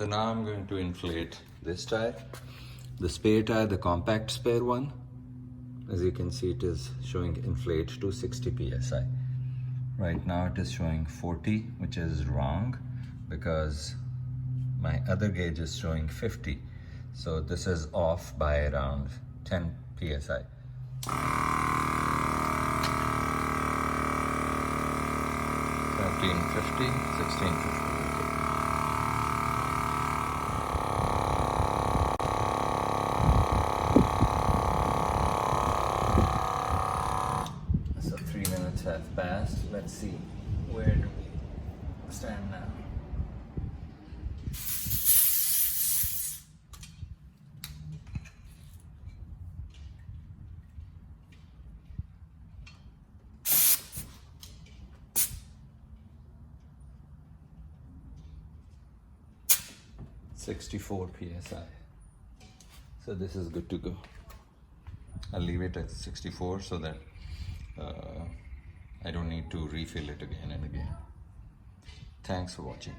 So now I'm going to inflate this tire, the spare tire, the compact spare one. As you can see, it is showing inflate to 60 psi. Right now it is showing 40, which is wrong because my other gauge is showing 50. So this is off by around 10 psi. 1550, 1650. So 3 minutes have passed. Let's see, where do we stand now? .64 psi. So this is good to go. I'll leave it at 64 so that I don't need to refill it again and again. Thanks for watching.